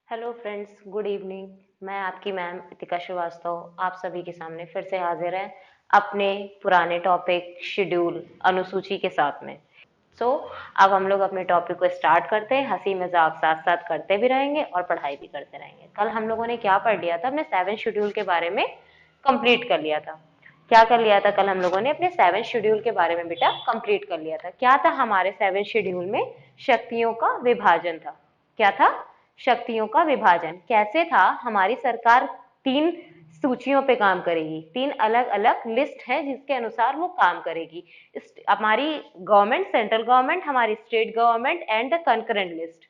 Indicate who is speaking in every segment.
Speaker 1: Hello friends, good evening. मैं आपकी ma'am इतिका Srivastava आप सभी के सामने फिर से हाजिर है अपने पुराने टॉपिक शेड्यूल अनुसूची के साथ में। अब हम लोग अपने टॉपिक को स्टार्ट करते हैं। हंसी मजाक साथ साथ करते भी रहेंगे और पढ़ाई भी करते रहेंगे। कल हम लोगों ने क्या पढ़ लिया था? अपने 7 शेड्यूल के बारे में कंप्लीट कर लिया था। क्या कर लिया था? कल हम लोगों ने अपने 7 शेड्यूल के बारे में बेटा कंप्लीट कर लिया था। क्या था हमारे 7 शेड्यूल में? शक्तियों का विभाजन था। क्या था? शक्तियों का विभाजन। कैसे था? हमारी सरकार 3 सूचियों पे काम करेगी। 3 अलग अलग लिस्ट है जिसके अनुसार वो काम करेगी। हमारी गवर्नमेंट, सेंट्रल गवर्नमेंट, हमारी state government and the concurrent list.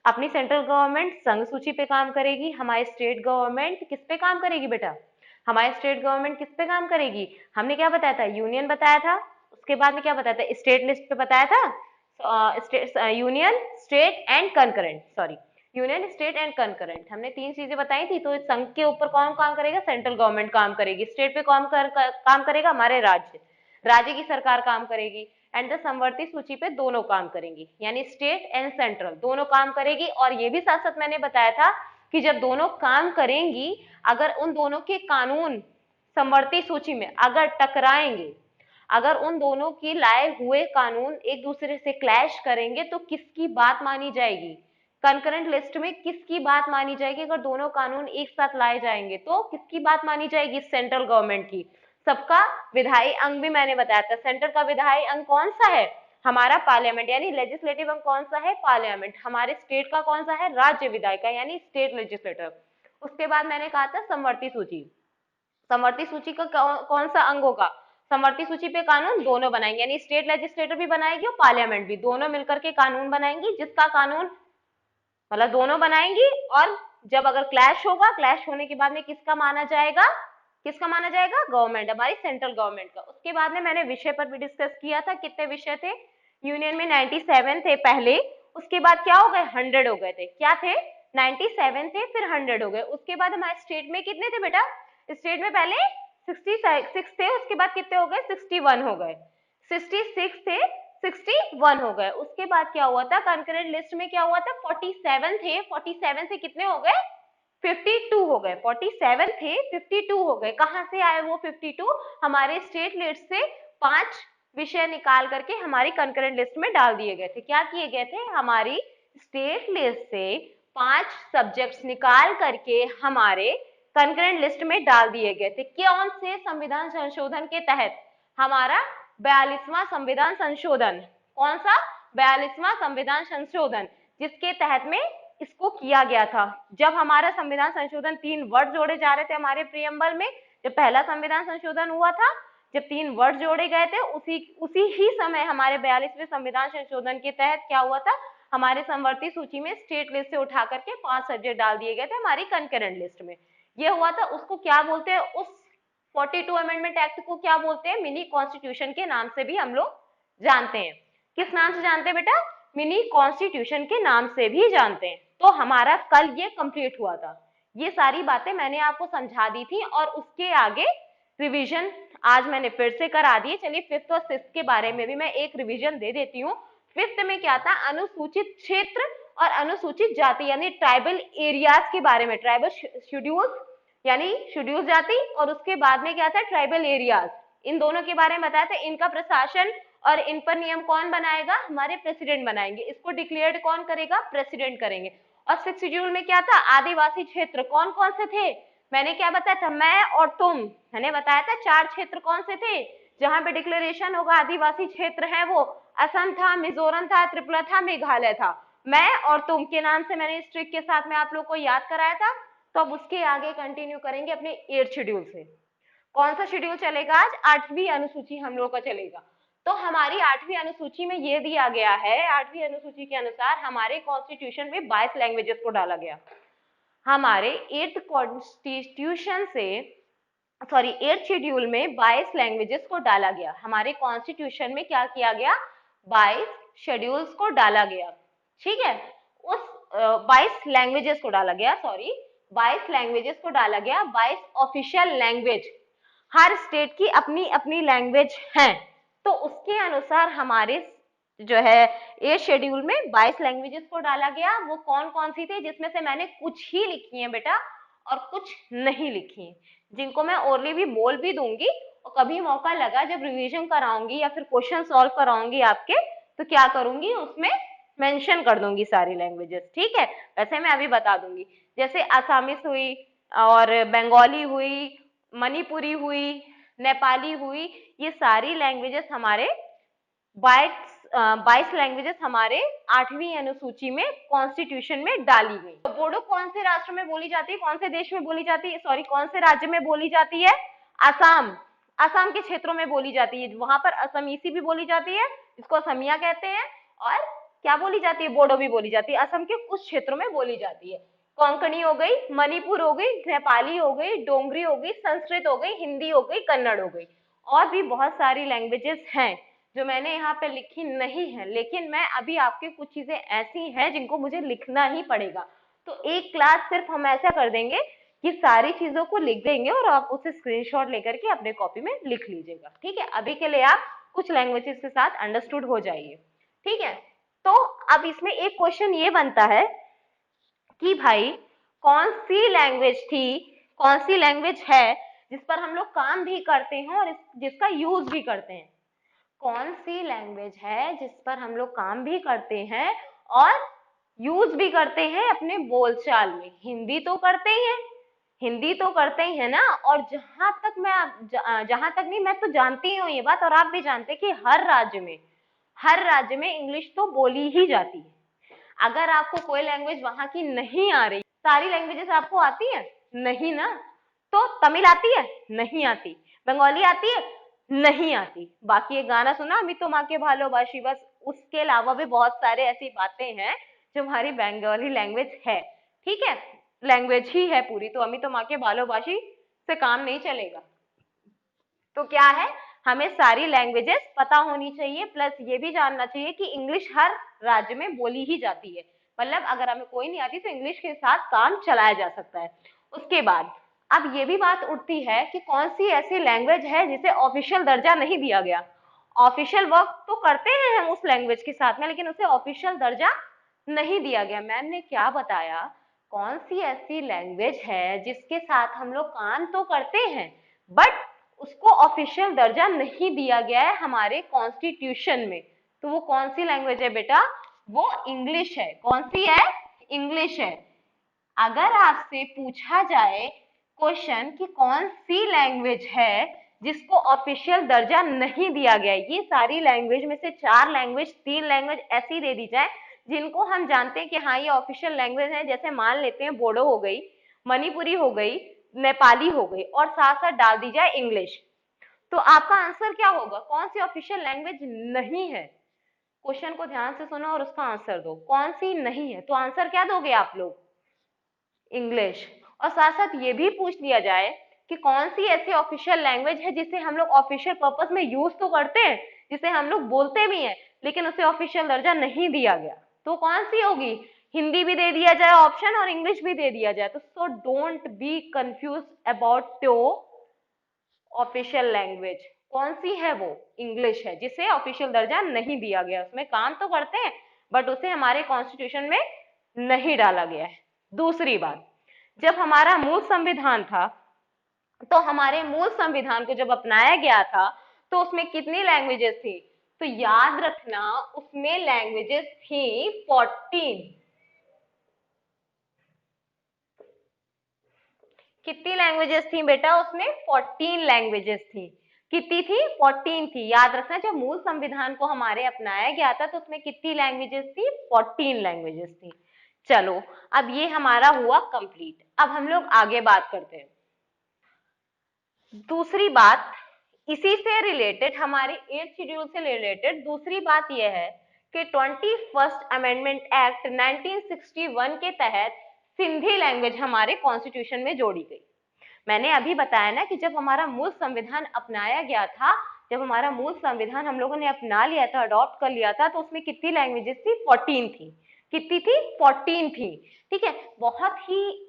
Speaker 1: अपनी सेंट्रल गवर्नमेंट संघ सूची पे काम करेगी। हमारी स्टेट गवर्नमेंट किस पे काम करेगी बेटा? हमारी स्टेट गवर्नमेंट किस पे काम करेगी? हमने क्या बताया था? यूनियन बताया था। उसके बाद में क्या बताया था? स्टेट लिस्ट पे बताया था। Union, state and concurrent, sorry, union, state and concurrent. हमने 3 चीजें बताई थी। तो संघ के ऊपर कौन काम करेगा? सेंट्रल गवर्नमेंट काम करेगी। स्टेट पे काम करेगा हमारे राज्य, राज्य की सरकार काम करेगी। एंड द समवर्ती सूची पे दोनों काम करेंगी, यानी स्टेट एंड सेंट्रल दोनों काम करेगी। और ये भी साथ साथ मैंने बताया था कि जब दोनों काम करेंगी, अगर उन दोनों के कानून समवर्ती सूची में अगर टकराएंगे, अगर उन दोनों की लाए हुए कानून एक दूसरे से क्लैश करेंगे, तो किसकी बात मानी जाएगी? कंकरेंट लिस्ट में किसकी बात मानी जाएगी? अगर दोनों कानून एक साथ लाए जाएंगे तो किसकी बात मानी जाएगी? सेंट्रल गवर्नमेंट की। सबका विधायी अंग भी मैंने बताया था। सेंटर का विधायी अंग कौन सा है? हमारा पार्लियामेंट, यानी लेजिस्लेटिव अंग कौन सा है? पार्लियामेंट। हमारे स्टेट का कौन सा है? राज्य विधायिका, यानी स्टेट लेजिस्लेटर। उसके बाद मैंने कहा था समवर्ती सूची। समवर्ती सूची का कौन सा अंग होगा? समवर्ती सूची पे कानून दोनों बनाएंगे, यानी स्टेट लेजिस्लेटर भी बनाएगी और पार्लियामेंट भी, दोनों मिलकर के कानून बनाएंगी। जिसका कानून मतलब दोनों बनाएंगी। और जब अगर क्लैश होगा, क्लैश होने के बाद में किसका माना जाएगा? किसका माना जाएगा? गवर्नमेंट, हमारी सेंट्रल गवर्नमेंट का। उसके बाद में मैंने विषय पर भी डिस्कस किया था। कितने विषय थे यूनियन में? 97 थे पहले। उसके बाद क्या हो गए? 100 हो गए थे। क्या थे? 97 थे, फिर 100 हो गए। उसके बाद हमारे स्टेट में कितने थे बेटा? स्टेट में पहले 66 थे, उसके बाद कितने हो गए? 61 हो गए। 66 थे, 61 हो गए। उसके बाद क्या हुआ था? कंकरेंट लिस्ट में क्या हुआ था? 47 थे, 47 से कितने हो गए? 52 हो गए। 47 थे, 52 हो गए। कहां से आए वो 52? हमारे स्टेट लिस्ट से 5 विषय निकाल करके हमारी कंकरेंट लिस्ट में डाल दिए गए थे। क्या किए गए थे? हमारी स्टेट लिस्ट से 5 सब्जेक्ट्स निकाल करके हमारे कंकरेंट लिस्ट में डाल दिए गए थे। कौन से संविधान संशोधन के तहत? हमारा 42वां संविधान संशोधन। कौन सा? 42वां संविधान संशोधन, जिसके तहत में इसको किया गया था। जब हमारा संविधान संशोधन 3 वर्ड जोड़े जा रहे थे हमारे प्रियम्बल में, जब पहला संविधान संशोधन हुआ था, जब 3 वर्ड जोड़े गए थे, उसी उसी ही समय हमारे 42वें संविधान संशोधन के तहत क्या हुआ था? हमारे समवर्ती सूची में स्टेट लिस्ट से उठा करके 5 सब्जेक्ट डाल दिए गए थे हमारी कंकरेंट लिस्ट में। ये हुआ था। उसको क्या बोलते हैं? उस 42 अमेंडमेंट एक्ट को क्या बोलते हैं? मिनी कॉन्स्टिट्यूशन के नाम से भी हम लोग जानते हैं। किस नाम से जानते हैं बेटा? मिनी कॉन्स्टिट्यूशन के नाम से भी जानते हैं। तो हमारा कल ये कंप्लीट हुआ था। ये सारी बातें मैंने आपको समझा दी थी और उसके आगे रिवीजन आज मैंने फिर से करा दी। चलिए 5th और 6th के बारे में भी मैं एक रिवीजन दे देती हूँ। 5th में क्या था? अनुसूचित क्षेत्र और अनुसूचित जाति, यानी ट्राइबल एरियाज के बारे में। ट्राइबल शेड्यूल यानी शेड्यूल जाति, और उसके बाद में क्या था? Tribal areas. इन दोनों के बारे में बताया था। इनका प्रशासन और इन पर नियम कौन बनाएगा? हमारे प्रेसिडेंट बनाएंगे। इसको डिक्लेयर्ड कौन करेगा? प्रेसिडेंट करेंगे। और 6th शेड्यूल में क्या था? आदिवासी क्षेत्र कौन कौन से थे? मैंने क्या बताया था? मैं और तुम, मैंने बताया था 4 क्षेत्र कौन से थे जहां पे डिक्लेरेशन होगा आदिवासी क्षेत्र है वो। असम था, मिजोरम था, त्रिपुरा था, मेघालय था। मैं और तुम के नाम से मैंने इस ट्रिक के साथ में आप लोग को याद कराया था। तो अब उसके आगे कंटिन्यू करेंगे अपने 8th शेड्यूल से। कौन सा शेड्यूल चलेगा आज? 8वीं अनुसूची हम लोग का चलेगा। तो हमारी 8वीं अनुसूची में ये दिया गया है, 8वीं अनुसूची के अनुसार हमारे कॉन्स्टिट्यूशन में 22 लैंग्वेजेस को डाला गया। हमारे 8th कॉन्स्टिट्यूशन से, सॉरी 8th शेड्यूल में 22 लैंग्वेजेस को डाला गया। हमारे कॉन्स्टिट्यूशन में क्या किया गया? 22 शेड्यूल्स को डाला गया। ठीक है, उस 22 लैंग्वेजेस को डाला गया, सॉरी 22 लैंग्वेजेस को डाला गया। 22 ऑफिशियल लैंग्वेज, हर स्टेट की अपनी अपनी लैंग्वेज है। तो उसके अनुसार हमारे जो है एट शेड्यूल में 22 लैंग्वेजेस को डाला गया। वो कौन कौन सी थी, जिसमें से मैंने कुछ ही लिखी है बेटा और कुछ नहीं लिखी है, जिनको मैं ओरली भी बोल भी दूंगी, और कभी मौका लगा जब रिवीजन कराऊंगी या फिर क्वेश्चन सॉल्व कराऊंगी आपके, तो क्या करूंगी, उसमें मेंशन कर दूंगी सारी लैंग्वेजेस। ठीक है, वैसे मैं अभी बता दूंगी, जैसे आसामीज हुई और बंगाली हुई, मणिपुरी हुई, नेपाली हुई, ये सारी लैंग्वेजेस हमारे 22 लैंग्वेजेस हमारे 8वीं अनुसूची में कॉन्स्टिट्यूशन में डाली गई। तो बोडो कौन से राष्ट्र में बोली जाती है, कौन से देश में बोली जाती है, सॉरी कौन से राज्य में बोली जाती है? असम। असम के क्षेत्रों में बोली जाती है, वहां पर असमीसी भी बोली जाती है, इसको असमिया कहते हैं, और क्या बोली जाती है, बोडो भी बोली जाती है। असम के कुछ क्षेत्रों में बोली जाती है। कोंकणी हो गई, मणिपुर हो गई, नेपाली हो गई, डोंगरी हो गई, संस्कृत हो गई, हिंदी हो गई, कन्नड़ हो गई, और भी बहुत सारी लैंग्वेजेस हैं जो मैंने यहाँ पे लिखी नहीं है, लेकिन मैं अभी आपकी कुछ चीजें ऐसी हैं जिनको मुझे लिखना ही पड़ेगा। तो एक क्लास सिर्फ हम ऐसा कर देंगे कि सारी चीजों को लिख देंगे और आप उसे स्क्रीनशॉट लेकर के अपने कॉपी में लिख लीजिएगा। ठीक है, अभी के लिए आप कुछ लैंग्वेजेस के साथ अंडरस्टूड हो जाइए। ठीक है, तो अब इसमें एक क्वेश्चन ये बनता है कि भाई कौन सी लैंग्वेज थी, कौन सी लैंग्वेज है जिस पर हम लोग काम भी करते हैं और जिसका यूज भी करते हैं? कौन सी लैंग्वेज है जिस पर हम लोग काम भी करते हैं और यूज भी करते हैं अपने बोलचाल में? हिंदी तो करते ही हैं, हिंदी तो करते ही है ना। और जहां तक नहीं, मैं तो जानती हूँ ये बात, और आप भी जानते हैं कि हर राज्य में इंग्लिश तो बोली ही जाती है। अगर आपको कोई लैंग्वेज वहां की नहीं आ रही, सारी लैंग्वेजेस आपको आती है नहीं ना? तो तमिल आती है नहीं आती, बंगाली आती है नहीं आती, बाकी ये गाना सुना अभी तो माँ के भालोबाशी, बस उसके अलावा भी बहुत सारे ऐसी बातें हैं जो हमारी बंगाली लैंग्वेज है। ठीक है, लैंग्वेज ही है पूरी, तो अमी तो माँ के भालोबाशी से काम नहीं चलेगा। तो क्या है, हमें सारी लैंग्वेजेस पता होनी चाहिए, प्लस ये भी जानना चाहिए कि इंग्लिश हर राज्य में बोली ही जाती है। मतलब अगर हमें कोई नहीं आती तो इंग्लिश के साथ काम चलाया जा सकता है। उसके बाद अब ये भी बात उठती है कि कौन सी ऐसी लैंग्वेज है जिसे ऑफिशियल दर्जा नहीं दिया गया। ऑफिशियल वर्क तो करते हैं हम उस लैंग्वेज के साथ में, लेकिन उसे ऑफिशियल दर्जा नहीं दिया गया। मैम ने क्या बताया, कौन सी ऐसी लैंग्वेज है जिसके साथ हम लोग काम तो करते हैं बट उसको ऑफिशियल दर्जा नहीं दिया गया है हमारे कॉन्स्टिट्यूशन में? तो वो कौन सी लैंग्वेज है बेटा? वो इंग्लिश है। कौन सी है? इंग्लिश है। अगर आपसे पूछा जाए क्वेश्चन कि कौन सी लैंग्वेज है जिसको ऑफिशियल दर्जा नहीं दिया गया, ये सारी लैंग्वेज में से 4 लैंग्वेज, 3 लैंग्वेज ऐसी दे दी जाए जिनको हम जानते हैं कि हाँ ये ऑफिशियल लैंग्वेज है, जैसे मान लेते हैं बोडो हो गई, मणिपुरी हो गई, नेपाली हो गई, और साथ साथ डाल दी जाए इंग्लिश, तो आपका आंसर क्या होगा? कौन सी ऑफिशियल लैंग्वेज नहीं है? क्वेश्चन को ध्यान से सुनो और उसका आंसर दो, कौन सी नहीं है? तो आंसर क्या दोगे आप लोग? इंग्लिश। और साथ साथ ये भी पूछ लिया जाए कि कौन सी ऐसी ऑफिशियल लैंग्वेज है जिसे हम लोग ऑफिशियल पर्पस में यूज तो करते हैं, जिसे हम लोग बोलते भी हैं, लेकिन उसे ऑफिशियल दर्जा नहीं दिया गया, तो कौन सी होगी? हिंदी भी दे दिया जाए ऑप्शन और इंग्लिश भी दे दिया जाए, तो so don't be confuse about your official language. कौन सी है वो? इंग्लिश है, जिसे ऑफिशियल दर्जा नहीं दिया गया। उसमें काम तो करते हैं बट उसे हमारे कॉन्स्टिट्यूशन में नहीं डाला गया है। दूसरी बात, जब हमारा मूल संविधान था, तो हमारे मूल संविधान को जब अपनाया गया था तो उसमें कितनी लैंग्वेजेस थी? तो याद रखना, उसमें लैंग्वेजेस थी 14। कितनी लैंग्वेजेस थी बेटा उसमें? 14 लैंग्वेजेस थी। कितनी थी? 14 थी। याद रखना, जब मूल संविधान को हमारे अपनाया गया था तो उसमें कितनी लैंग्वेजेस थी? 14 लैंग्वेजेस थी। चलो, अब ये हमारा हुआ कंप्लीट। अब हम लोग आगे बात करते हैं। दूसरी बात इसी से रिलेटेड, हमारे 8th शेड्यूल से रिलेटेड दूसरी बात यह है कि 21st अमेंडमेंट एक्ट 1961 के तहत सिंधी लैंग्वेज हमारे कॉन्स्टिट्यूशन में जोड़ी गई। मैंने अभी बताया ना कि जब हमारा मूल संविधान अपनाया गया था, जब हमारा मूल संविधान हम लोगों ने अपना लिया था, अडॉप्ट कर लिया था, तो उसमें कितनी लैंग्वेजेस थी? 14 थी। कितनी थी? 14 थी। ठीक है, बहुत ही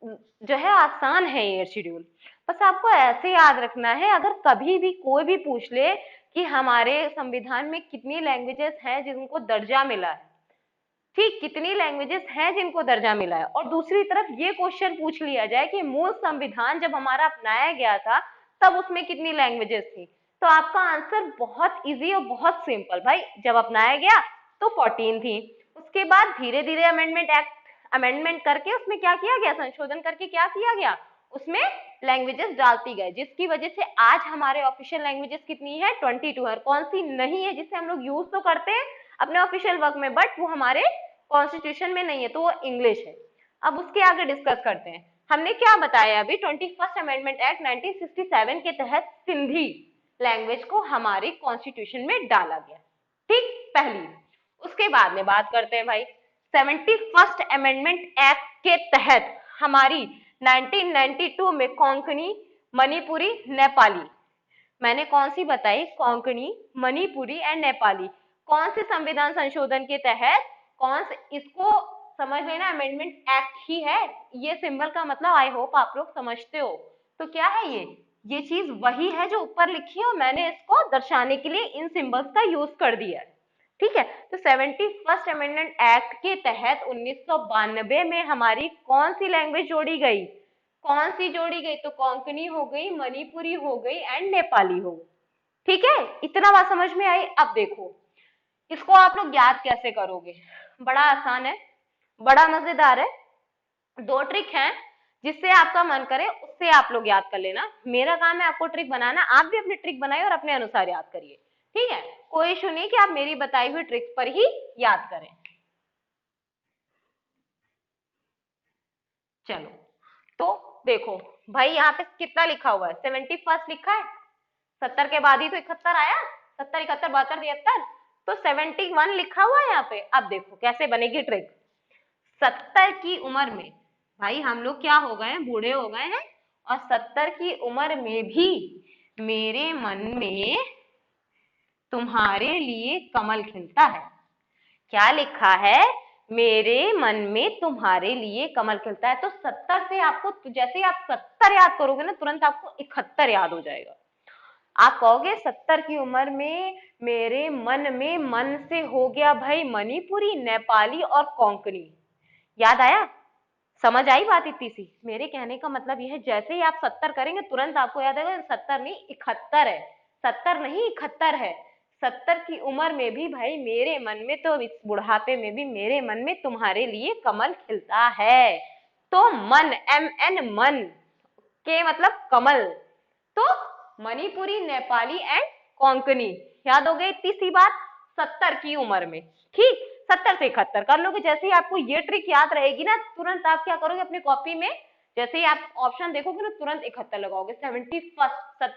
Speaker 1: जो है आसान है ये शेड्यूल, बस आपको ऐसे याद रखना है। अगर कभी भी कोई भी पूछ ले कि हमारे संविधान में कितनी लैंग्वेजेस हैं जिनको दर्जा मिला है, ठीक, कितनी लैंग्वेजेस हैं जिनको दर्जा मिला है। और दूसरी तरफ ये क्वेश्चन पूछ लिया जाए कि मूल संविधान जब हमारा अपनाया गया था तब उसमें कितनी लैंग्वेजेस थी, तो आपका आंसर बहुत इजी और बहुत सिंपल भाई, जब अपनाया गया तो 14 थी। उसके बाद धीरे धीरे अमेंडमेंट करके उसमें क्या किया गया, संशोधन करके क्या किया गया, उसमें लैंग्वेजेस डालती गए, जिसकी वजह से आज हमारे ऑफिशियल लैंग्वेजेस कितनी है, 22 है। कौन सी नहीं है जिसे हम लोग यूज तो करते हैं अपने ऑफिशियल वर्क में, बट वो हमारे कॉन्स्टिट्यूशन में नहीं है, तो वो इंग्लिश है। अब उसके आगे डिस्कस करते हैं। हमने क्या बताया अभी, 21st अमेंडमेंट एक्ट 1967 के तहत सिंधी लैंग्वेज को हमारे कॉन्स्टिट्यूशन में डाला गया, ठीक, पहली। उसके बाद में बात करते हैं भाई 71st अमेंडमेंट एक्ट के तहत हमारी 1992 में कोंकणी, मणिपुरी, नेपाली, मैंने कौन सी बताई, कोंकणी, मणिपुरी एंड नेपाली, कौन से संविधान संशोधन के तहत, कौन से, इसको समझ लेना अमेंडमेंट एक्ट ही है, ये सिंबल का मतलब आई होप आप लोग समझते हो। तो क्या है ये चीज वही है जो ऊपर लिखी है और मैंने इसको दर्शाने के लिए इन सिंबल्स का यूज कर दिया है, ठीक है। तो 71st अमेंडमेंट एक्ट के तहत 1992 में हमारी कौन सी लैंग्वेज जोड़ी गई, कौन सी जोड़ी गई, तो कोंकणी हो गई, मणिपुरी हो गई एंड नेपाली हो गई, ठीक है। इतना बात समझ में आई। अब देखो इसको आप लोग याद कैसे करोगे, बड़ा आसान है, बड़ा मजेदार है, दो ट्रिक हैं, जिससे आपका मन करे उससे आप लोग याद कर लेना। मेरा काम है आपको ट्रिक बनाना, आप भी अपनी ट्रिक बनाइए और अपने अनुसार याद करिए, ठीक है। कोई इशू नहीं कि आप मेरी बताई हुई ट्रिक्स पर ही याद करें। चलो तो देखो भाई यहाँ पे कितना लिखा हुआ है, 71st लिखा है, 70 के बाद ही तो 71 आया, 70, 71, 72, 73, तो 71 लिखा हुआ है यहाँ पे। अब देखो कैसे बनेगी ट्रिक। 70 की उम्र में भाई हम लोग क्या हो गए हैं, बूढ़े हो गए हैं, और 70 की उम्र में भी मेरे मन में तुम्हारे लिए कमल खिलता है। क्या लिखा है, मेरे मन में तुम्हारे लिए कमल खिलता है। तो 70 से आपको, जैसे ही आप 70 याद करोगे ना, तुरंत आपको 71 याद हो जाएगा। आप कहोगे 70 की उम्र में मेरे मन में, मन से हो गया भाई मणिपुरी, नेपाली और कोंकणी, याद आया, समझ आई बात इतनी सी। मेरे कहने का मतलब यह है, जैसे ही आप 70 करेंगे तुरंत आपको याद आएगा 70 नहीं 71 है, 70 नहीं 71 है। 70 की उम्र में भी भाई मेरे मन में, तो इस बुढ़ापे में भी मेरे मन में तुम्हारे लिए कमल खिलता है। तो मन, MN, मन के मतलब कमल, तो मणिपुरी, नेपाली एंड कोंकणी, याद हो गई इतनी सी बात 70 की उम्र में, ठीक। 70 से 71 कर लोगे, जैसे ही आपको ये ट्रिक याद रहेगी ना, तुरंत आप क्या करोगे अपनी कॉपी में, जैसे ही आप ऑप्शन देखोगे ना तुरंत 71 लगाओगे।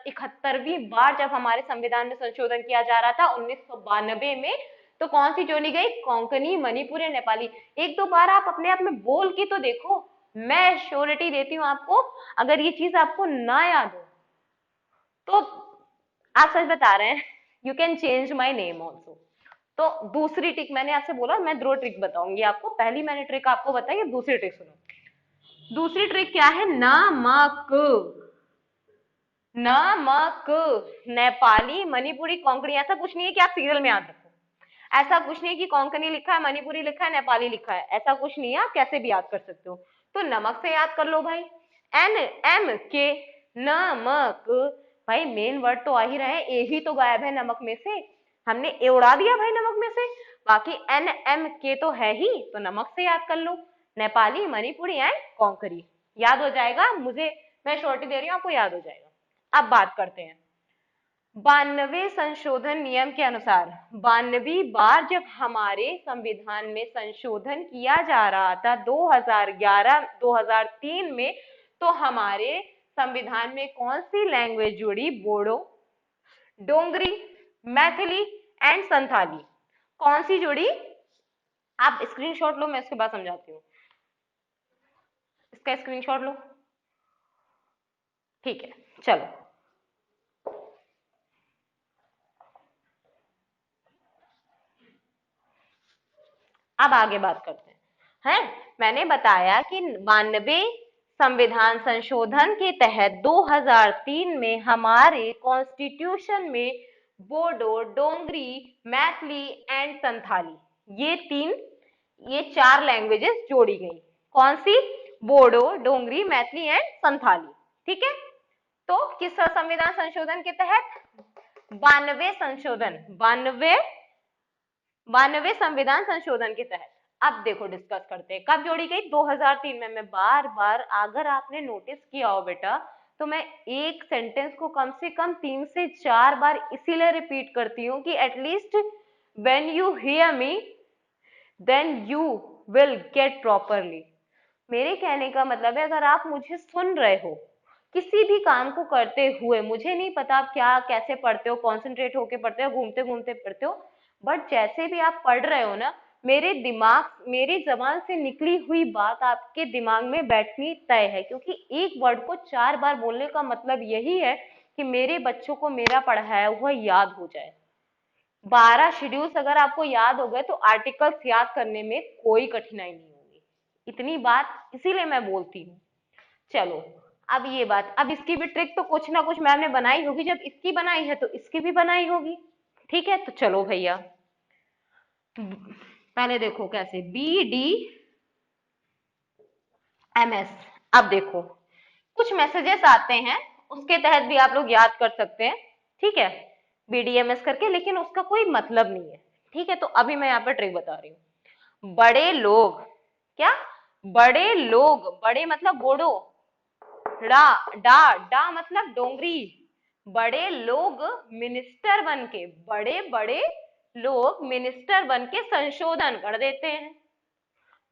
Speaker 1: 71वीं बार जब हमारे संविधान में संशोधन किया जा रहा था 1992 में, तो कौन सी जोड़ी गई, कोंकणी, मणिपुरी, नेपाली। एक दो बार आप अपने आप में बोल के तो देखो, मैं श्योरिटी देती हूँ आपको, अगर ये चीज आपको ना याद हो तो आप सच बता रहे हैं, you can change my name also. तो दूसरी ट्रिक मैंने आपसे बोला, मैं दो ट्रिक बताऊंगी आपको, पहली मैंने ट्रिक आपको बताई, दूसरी ट्रिक सुनो। दूसरी ट्रिक क्या है, नमक, नमक, नेपाली, मणिपुरी, कोंकणी, ऐसा कुछ नहीं है कि आप सीरियल में याद रखो, ऐसा कुछ नहीं कि कोंकणी लिखा है, मणिपुरी लिखा है, नेपाली लिखा है, ऐसा कुछ नहीं है, आप कैसे भी याद कर सकते हो। तो नमक से याद कर लो भाई, NMK, नमक। भाई मेन वर्ड तो आ ही रहे हैं, ए ही तो गायब है नमक में से, हमने ए उड़ा दिया भाई नमक में से, बाकी NMK तो है ही, तो नमक से याद कर लो, नेपाली, मणिपुरी एंड कोंकणी, याद हो जाएगा, मुझे, मैं श्योरिटी दे रही हूँ आपको याद हो जाएगा। अब बात करते हैं 92वें संशोधन नियम के अनुसार, 92वीं बार जब हमारे संविधान में संशोधन किया जा रहा था 2011 2003 में, तो हमारे संविधान में कौन सी लैंग्वेज जुड़ी, बोडो, डोंगरी, मैथिली एंड संथाली, कौन सी जुड़ी। आप स्क्रीनशॉट लो, मैं इसके बाद समझाती हूँ, इसका स्क्रीनशॉट लो, ठीक है। चलो अब आगे बात करते हैं। मैंने बताया कि 92 संविधान संशोधन के तहत 2003 में हमारे कॉन्स्टिट्यूशन में बोडो, डोंगरी, मैथिली एंड संथाली। ये चार लैंग्वेजेस जोड़ी गई। कौन सी? बोडो, डोंगरी, मैथिली एंड संथाली। ठीक है। तो किस संविधान संशोधन के तहत? 92 संविधान संशोधन के तहत। अब देखो डिस्कस करते हैं कब जोड़ी गई? 2003 में। मैं बार बार, अगर आपने नोटिस किया हो बेटा, तो मैं एक सेंटेंस को कम से कम 3 से 4 बार इसीलिए रिपीट करती हूँ कि at least when you hear me then you will get properly. मेरे कहने का मतलब है, अगर आप मुझे सुन रहे हो किसी भी काम को करते हुए, मुझे नहीं पता आप क्या कैसे पढ़ते हो, कॉन्सेंट्रेट होके पढ़ते हो, घूमते घूमते पढ़ते हो, बट जैसे भी आप पढ़ रहे हो ना, मेरी जबान से निकली हुई बात आपके दिमाग में बैठनी तय है, क्योंकि एक वर्ड को 4 बार बोलने का मतलब यही है कि मेरे बच्चों को मेरा पढ़ाया हुआ याद हो जाए। 12 शेड्यूल्स अगर आपको याद हो गए तो आर्टिकल्स याद करने में कोई कठिनाई नहीं होगी। इतनी बात इसीलिए मैं बोलती हूँ। चलो, अब ये बात, अब इसकी भी ट्रिक तो कुछ ना कुछ मैम ने बनाई होगी, जब इसकी बनाई है तो इसकी भी बनाई होगी। ठीक है, तो चलो भैया, पहले देखो कैसे, BDMS। अब देखो, कुछ मैसेजेस आते हैं, उसके तहत भी आप लोग याद कर सकते हैं। ठीक है, BDMS करके, लेकिन उसका कोई मतलब नहीं है। ठीक है, तो अभी मैं यहाँ पर ट्रिक बता रही हूँ। बड़े लोग, क्या? बड़े लोग, बड़े मतलब बोडो, डा डा डा मतलब डोंगरी। बड़े लोग मिनिस्टर बन के, बड़े बड़े लोग मिनिस्टर बन के संशोधन कर देते हैं।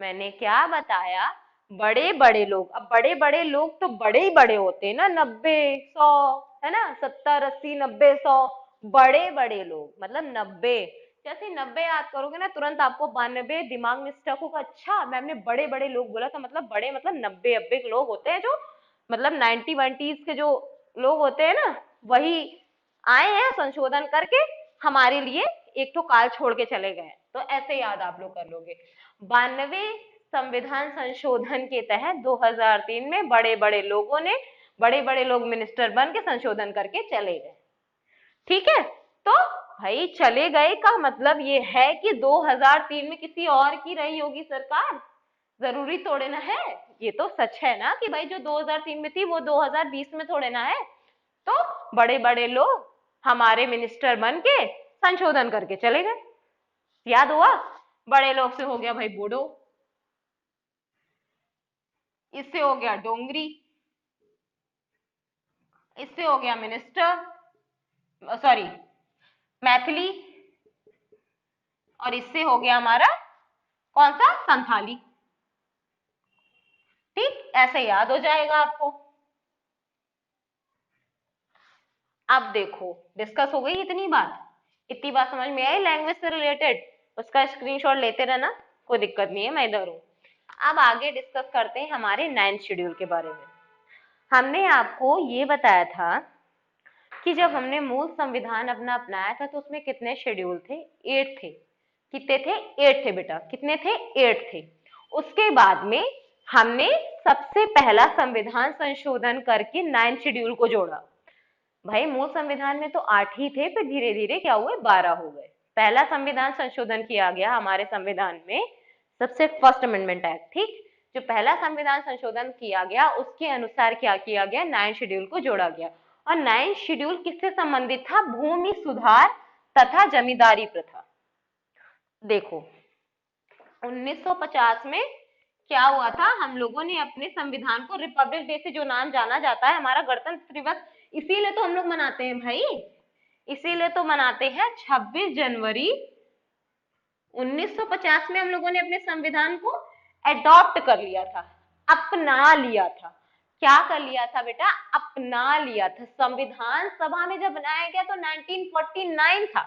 Speaker 1: मैंने क्या बताया? बड़े बड़े लोग। अब बड़े बड़े लोग तो बड़े ही बड़े होते हैं ना, 90 100, है ना, 70 80 90 100। बड़े बड़े लोग मतलब 90। जैसे 90 याद करोगे ना, तुरंत आपको 92 दिमाग में स्टक होगा। अच्छा, मैम ने बड़े बड़े लोग बोला था, मतलब बड़े मतलब 90 90 के लोग होते हैं, जो मतलब 90 के जो लोग होते हैं ना, वही आए हैं संशोधन करके हमारे लिए, एक तो काल छोड़ के चले गए। तो ऐसे याद आप लोग कर लोगे। 92 संविधान संशोधन के तहत 2003 में बड़े बड़े लोग मिनिस्टर बन के संशोधन करके चले गए। ठीक है, तो भाई चले गए का मतलब ये है कि 2003 में किसी और की रही होगी सरकार, जरूरी थोड़े ना है। ये तो सच है ना कि भाई जो 2003 में थी वो 2020 में थोड़े ना है। तो बड़े बड़े लोग हमारे मिनिस्टर बन के संशोधन करके चले गए। याद हुआ? बड़े लोग से हो गया भाई बोडो, इससे हो गया डोंगरी, इससे हो गया मिनिस्टर, सॉरी, मैथिली, और इससे हो गया हमारा कौन सा? संथाली। ठीक, ऐसे याद हो जाएगा आपको। अब देखो, डिस्कस हो गई इतनी बात। इतनी बात समझ में आई लैंग्वेज से रिलेटेड? उसका स्क्रीनशॉट लेते रहना, कोई दिक्कत नहीं है, मैं इधर हूं। अब आगे डिस्कस करते हैं हमारे 9th शेड्यूल के बारे में। हमने आपको ये बताया था कि जब हमने मूल संविधान अपना अपनाया था तो उसमें कितने शेड्यूल थे? 8 थे। कितने थे? 8 थे बेटा। कितने थे? 8 थे। उसके बाद में हमने सबसे पहला संविधान संशोधन करके 9th शेड्यूल को जोड़ा। भाई मूल संविधान में तो 8 ही थे, फिर धीरे धीरे क्या हुए? 12 हो गए। पहला संविधान संशोधन किया गया हमारे संविधान में, सबसे फर्स्ट अमेंडमेंट एक्ट। ठीक, जो पहला संविधान संशोधन किया गया उसके अनुसार क्या किया गया? 9th शेड्यूल को जोड़ा गया। और 9th शेड्यूल किससे संबंधित था? भूमि सुधार तथा जमींदारी प्रथा। देखो, 1950 में क्या हुआ था? हम लोगों ने अपने संविधान को रिपब्लिक डे से जो नाम जाना जाता है, हमारा गणतंत्र दिवस, इसीलिए तो हम लोग मनाते हैं भाई, इसीलिए तो मनाते हैं 26 जनवरी। 1950 में हम लोगों ने अपने संविधान को एडॉप्ट कर लिया था, अपना लिया था। क्या कर लिया था बेटा? अपना लिया था। संविधान सभा में जब बनाया गया तो 1949 था।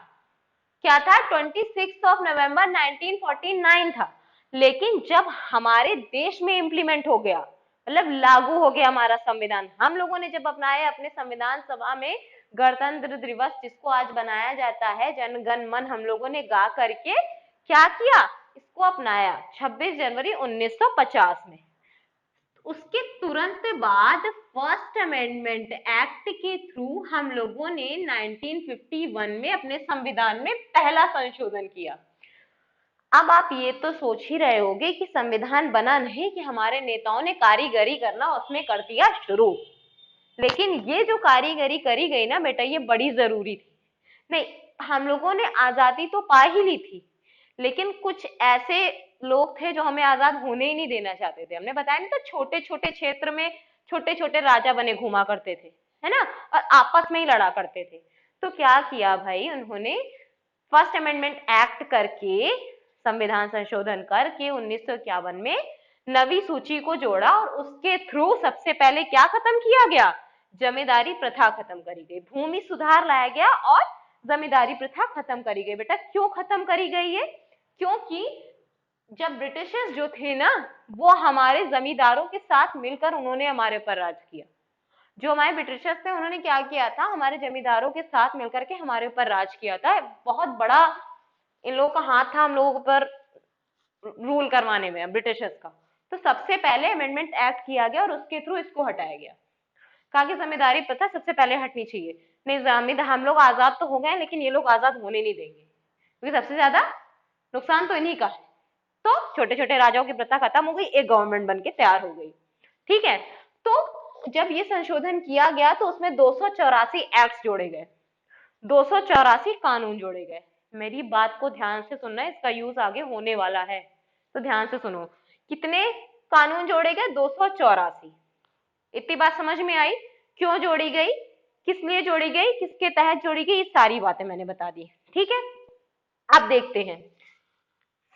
Speaker 1: क्या था? 26 नवंबर 1949 था। लेकिन जब हमारे देश में इंप्लीमेंट हो गया, मतलब लागू हो गया हमारा संविधान, हम लोगों ने जब अपनाया अपने संविधान सभा में, गणतंत्र दिवस जिसको आज बनाया जाता है, जन गण मन हम लोगों ने गा करके क्या किया? इसको अपनाया 26 जनवरी 1950 में। उसके तुरंत बाद फर्स्ट अमेंडमेंट एक्ट के थ्रू हम लोगों ने 1951 में अपने संविधान में पहला संशोधन किया। अब आप ये तो सोच ही रहे होगे कि संविधान बना नहीं कि हमारे नेताओं ने कारीगरी करना उसमें कर दिया शुरू, लेकिन ये जो कारीगरी करी गई ना बेटा, ये बड़ी जरूरी थी। नहीं, हम लोगों ने आजादी तो पा ही ली थी, लेकिन कुछ ऐसे लोग थे जो हमें आजाद होने ही नहीं देना चाहते थे। हमने बताया नहीं था, छोटे छोटे क्षेत्र में छोटे छोटे राजा बने घुमा करते थे, है ना, और आपस में ही लड़ा करते थे। तो क्या किया भाई, उन्होंने फर्स्ट अमेंडमेंट एक्ट करके, संविधान संशोधन करके 1951 में नवी सूची को जोड़ा, और उसके थ्रू सबसे पहले क्या खत्म किया गया, जमींदारी प्रथा खत्म करी गई, भूमि सुधार लाया गया और जमींदारी प्रथा खत्म करी गई। बेटा क्यों खत्म करी गई है? क्योंकि जब ब्रिटिशर्स जो थे ना, वो हमारे जमींदारों के साथ मिलकर उन्होंने हमारे ऊपर राज किया। जो हमारे ब्रिटिशर्स थे उन्होंने क्या किया था, हमारे जमींदारों के साथ मिलकर के हमारे ऊपर राज किया था। बहुत बड़ा इन लोगों का हाथ था हम लोगों पर रूल करवाने में ब्रिटिशर्स का। तो सबसे पहले अमेंडमेंट एक्ट किया गया और उसके थ्रू इसको हटाया गया। कहा कि जमींदारी प्रथा सबसे पहले हटनी चाहिए। नहीं, जमींदार हम लोग आजाद तो हो गए, लेकिन ये लोग आजाद होने नहीं देंगे, क्योंकि सबसे ज्यादा नुकसान तो इन्हीं का है। तो छोटे छोटे राजाओं की प्रथा खत्म हो गई, एक गवर्नमेंट बन के तैयार हो गई। ठीक है, तो जब ये संशोधन किया गया तो उसमें 284 एक्ट जोड़े गए, 284 कानून जोड़े गए। मेरी बात को ध्यान से सुनना, इसका यूज आगे होने वाला है, तो ध्यान से सुनो। कितने कानून जोड़े गए? 284। इतनी बात समझ में आई? क्यों जोड़ी गई, किस लिए जोड़ी गई, किसके तहत जोड़ी गई, ये सारी बातें मैंने बता दी। ठीक है, अब देखते हैं।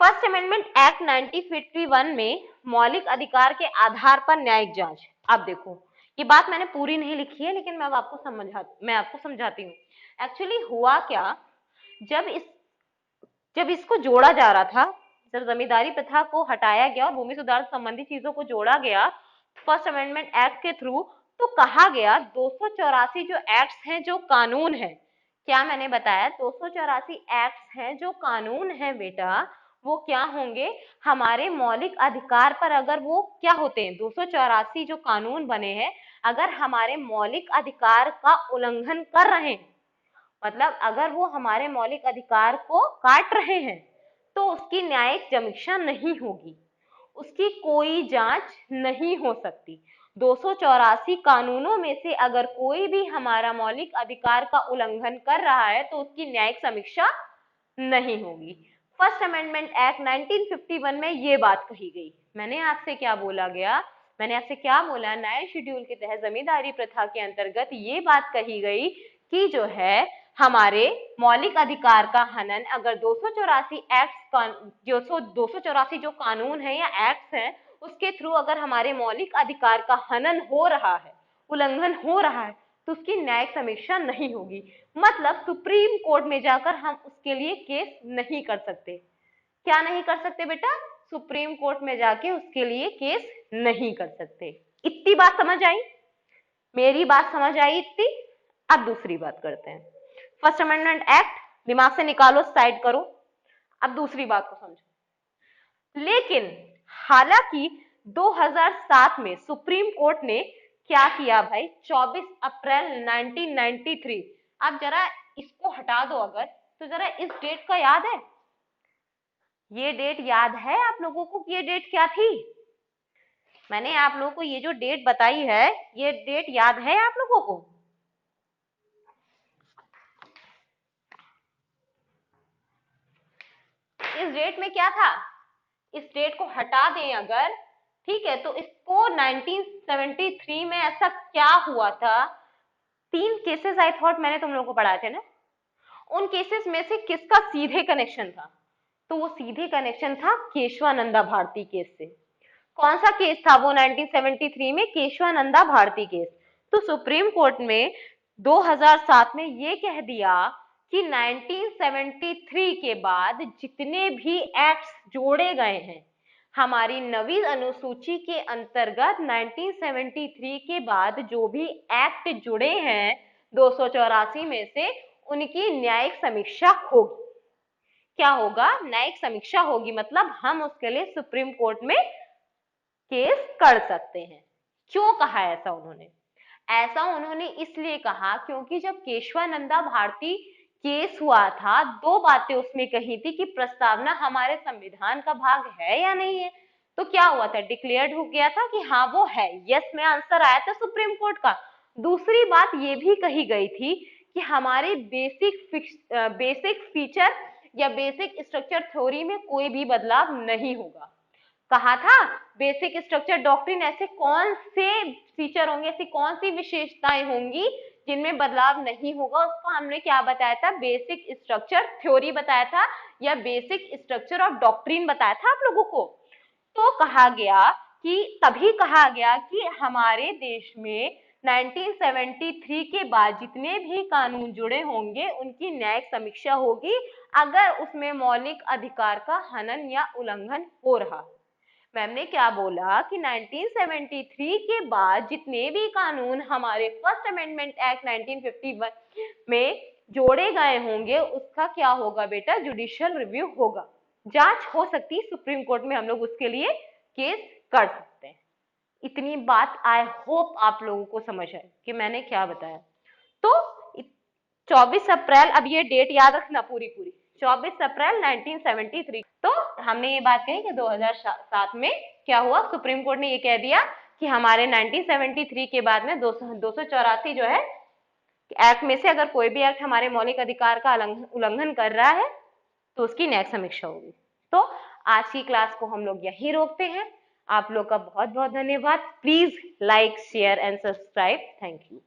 Speaker 1: फर्स्ट अमेंडमेंट एक्ट 1951 में मौलिक अधिकार के आधार पर न्यायिक जांच। अब देखो, ये बात मैंने पूरी नहीं लिखी है, लेकिन मैं आपको समझाती हूँ। एक्चुअली हुआ क्या, जब इस जब इसको जोड़ा जा रहा था, जब जमींदारी प्रथा को हटाया गया और भूमि सुधार संबंधी चीजों को जोड़ा गया फर्स्ट अमेंडमेंट एक्ट के थ्रू, तो कहा गया 284 जो एक्ट्स हैं, जो कानून है, क्या मैंने बताया, 284 एक्ट्स हैं जो कानून है बेटा, वो क्या होंगे, हमारे मौलिक अधिकार पर अगर वो क्या होते हैं, 284 जो कानून बने हैं, अगर हमारे मौलिक अधिकार का उल्लंघन कर रहे हैं, मतलब अगर वो हमारे मौलिक अधिकार को काट रहे हैं, तो उसकी न्यायिक समीक्षा नहीं होगी, उसकी कोई जांच नहीं हो सकती। 284 कानूनों में से अगर कोई भी हमारा मौलिक अधिकार का उल्लंघन कर रहा है तो उसकी न्यायिक समीक्षा नहीं होगी। फर्स्ट अमेंडमेंट एक्ट 1951 में ये बात कही गई। मैंने आपसे क्या बोला गया, मैंने आपसे क्या बोला, नए शेड्यूल के तहत जमींदारी प्रथा के अंतर्गत ये बात कही गई कि जो है हमारे मौलिक अधिकार का हनन अगर 284 एक्ट, 284 जो कानून है या एक्ट है, उसके थ्रू अगर हमारे मौलिक अधिकार का हनन हो रहा है, उल्लंघन हो रहा है, तो उसकी न्यायिक समीक्षा नहीं होगी। मतलब सुप्रीम कोर्ट में जाकर हम उसके लिए केस नहीं कर सकते। क्या नहीं कर सकते बेटा? सुप्रीम कोर्ट में जाके उसके लिए केस नहीं कर सकते। इतनी बात समझ आई? मेरी बात समझ आई इतनी? अब दूसरी बात करते हैं। फर्स्ट अमेंडमेंट एक्ट दिमाग से निकालो, साइड करो। अब दूसरी बात को समझो। लेकिन हालांकि 2007 में सुप्रीम कोर्ट ने क्या किया भाई, 24 अप्रैल 1993, अब जरा इसको हटा दो अगर, तो जरा इस डेट का याद है? ये डेट याद है आप लोगों को कि ये डेट क्या थी? मैंने आप लोगों को ये जो डेट बताई है, ये डेट याद है आप लोगों को? इस डेट में क्या था? इस डेट को हटा दें अगर, ठीक है, तो इसको 1973 में ऐसा क्या हुआ था, 3 केसेस आई थॉट मैंने तुम लोगों को पढ़ाए थे ना, उन केसेस में से किसका सीधे कनेक्शन था? तो वो सीधे कनेक्शन था केशवानंदा भारती केस से। कौन सा केस था वो 1973 में? केशवानंदा भारती केस। तो सुप्रीम कोर्ट में 2007 में ये कह दिया कि 1973 के बाद जितने भी एक्ट्स जोड़े गए हैं हमारी नवी अनुसूची के अंतर्गत, 1973 के बाद जो भी एक्ट जुड़े हैं 284 में से, उनकी न्यायिक समीक्षा होगी। क्या होगा? न्यायिक समीक्षा होगी। मतलब हम उसके लिए सुप्रीम कोर्ट में केस कर सकते हैं। क्यों कहा ऐसा उन्होंने? ऐसा उन्होंने इसलिए कहा क्योंकि जब केशवानंदा भारती केस हुआ था, दो बातें उसमें कही थी कि प्रस्तावना हमारे संविधान का भाग है या नहीं है। तो क्या हुआ था, डिक्लेयर्ड हो गया था कि हाँ वो है, यस में आंसर आया था सुप्रीम कोर्ट का। दूसरी बात ये भी कही गई थी कि हमारे बेसिक फीचर या बेसिक स्ट्रक्चर थ्योरी में कोई भी बदलाव नहीं होगा। कहा था बेसिक स्ट्रक्चर डॉक्ट्रिन ऐसे कौन से फीचर होंगे, ऐसी कौन सी विशेषताएं होंगी जिनमें बदलाव नहीं होगा, उसको हमने क्या बताया था, बेसिक स्ट्रक्चर थ्योरी बताया था या बेसिक स्ट्रक्चर ऑफ डॉक्ट्रिन बताया था आप लोगों को। तो कहा गया कि तभी कहा गया कि हमारे देश में 1973 के बाद जितने भी कानून जुड़े होंगे उनकी न्यायिक समीक्षा होगी अगर उसमें मौलिक अधिकार का हनन या उल्लंघन हो रहा। मैम ने क्या बोला कि 1973 के बाद जितने भी कानून हमारे फर्स्ट अमेंडमेंट एक्ट 1951 में जोड़े गए होंगे उसका क्या होगा बेटा, जुडिशियल रिव्यू होगा, जांच हो सकती है सुप्रीम कोर्ट में, हम लोग उसके लिए केस कर सकते हैं। इतनी बात आई होप आप लोगों को समझ आए कि मैंने क्या बताया। तो 24 अप्रैल, अब ये डेट याद रखना पूरी पूरी, 24 अप्रैल 1973। तो हमने ये बात कही कि 2007 में क्या हुआ, सुप्रीम कोर्ट ने ये कह दिया कि हमारे 1973 के बाद में 284 जो है एक्ट में से अगर कोई भी एक्ट हमारे मौलिक अधिकार का उल्लंघन कर रहा है तो उसकी न्यायिक समीक्षा होगी। तो आज की क्लास को हम लोग यहीं रोकते हैं। आप लोग का बहुत बहुत धन्यवाद। Please like share and subscribe. Thank you.